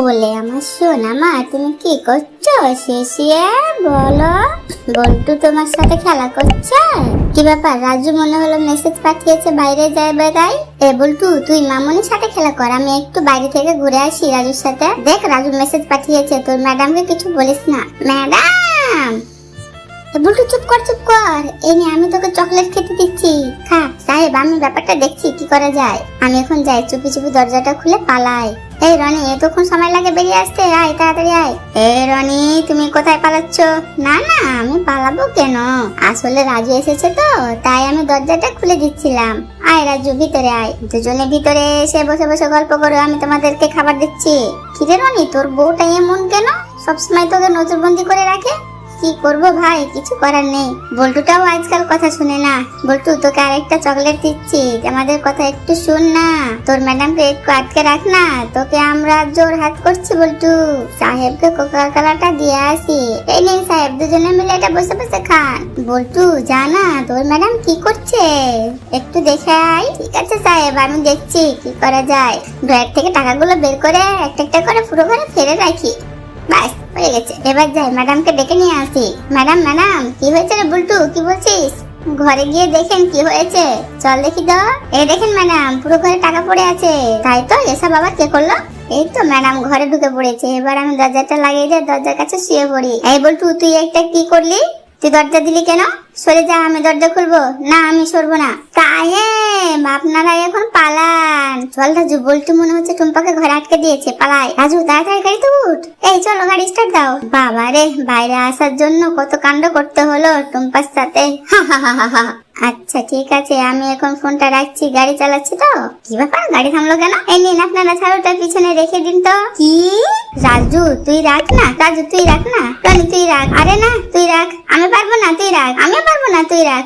বলে আমার সোনা মা, তুমি কি করছো? শেষিয়ে বলো। বল্টু তোমার সাথে খেলা করছে? কি ব্যাপার? রাজু মনে হলো মেসেজ পাঠিয়েছে বাইরে যাবে তাই। বল্টু তুই মামনির সাথে খেলা কর, আমি একটু বাইরে থেকে ঘুরে আসি রাজুর সাথে। দেখ রাজু মেসেজ পাঠিয়েছে, তোর ম্যাডামকে কিছু বলিস না। ম্যাডাম! বল্টু চুপ কর চুপ কর, এই নে আমি তোকে চকলেট খেতে দিচ্ছি, খা। সাহেব আমি ব্যাপারটা দেখছি কি করা যায়। আমি এখন যাই, চুপি চুপি দরজাটা খুলে পালাই। এই রনি, এতক্ষণ সময় লাগে বেরিয়ে আসতে? আয় তাড়াতাড়ি আয়। রনি, তুমি কোথায় পালাচ্ছ? না না, আমি পালাবো কেন, আসলে রাজু এসেছে তো তাই আমি দরজাটা খুলে দিচ্ছিলাম। আয় রাজু, ভিতরে আয়। দুজনে ভিতরে এসে বসে বসে গল্প করো, আমি তোমাদেরকে খাবার দিচ্ছি। কিরে রনি, তোর বউটা এমন কেন? সবসময় তোকে নজরবন্দি করে রাখে। কি করবো ভাই, কিছু করার নেই। বল্টুটাও আজকাল কথা শুনে না। বল্টু তোকে আরেকটা চকলেট দিচ্ছি, আমাদের কথা একটু শুন না। তোর ম্যাডামকে একটু আটকে রাখ না, তোকে আমরা জোর হাত করছি। বল্টু সাহেবকে কোকা কোলাটা দিয়ে আসি। এই নিন সাহেব, দুজনে মিলে এটা বসে বসে খান। বল্টু জানা তোর ম্যাডাম কি করছে, একটু দেখে আয়। ঠিক আছে সাহেব, আমি দেখছি কি করা যায়। ড্রয়ার থেকে টাকাগুলো বের করে একটা একটা করে পুরো ঘরে ফেলে রাখি। বাস হয়ে গেছে, এবার যাই ম্যাডামকে ডেকে নিয়ে আসি। ম্যাডাম ম্যাডাম, কি হয়েছে রে বল্টু, কি বলছিস? ঘরে গিয়ে দেখেন কি হয়েছে, চল দেখি তো। এই দেখেন ম্যাডাম, পুরো ঘরে টাকা পড়ে আছে। তাই তো, এসব আবার কে করলো? এই তো ম্যাডাম ঘরে ঢুকে পড়েছে। এবার আমি দরজাটা লাগিয়ে দিয়ে দরজার কাছে শুয়ে পড়ি। এই বল্টু, তুই একটা কি করলি? তুই দরজা দিলি কেন? সরে যা, আমি দরজা খুলবো না। আমি সরবো না। সাহেব আপনারা এখন পালান। চল রাজু, বল্টু মনে হচ্ছে টুম্পাকে ঘরে আটকে দিয়েছে, পালাই। রাজু তাড়াতাড়ি গাড়িতে উঠ। এই চলো গাড়ি স্টার্ট দাও। বাবা রে, বাইরে আসার জন্য কত কাণ্ড করতে হলো টুম্পার সাথে। আচ্ছা ঠিক আছে, আমি এখন ফোনটা রাখছি, গাড়ি চালাচ্ছি তো। কি ব্যাপার, গাড়ি থামলো কেন? এই নিন আপনারা ছাড়োটা পিছনে রেখে দিন তো। কি রাজু তুই রাখ না, রাজু তুই রাখ না, রনি তুই রাখ। আরে না তুই রাখ, আমি পারবো না, তুই রাখ। আমি পারবো না, তুই রাখ।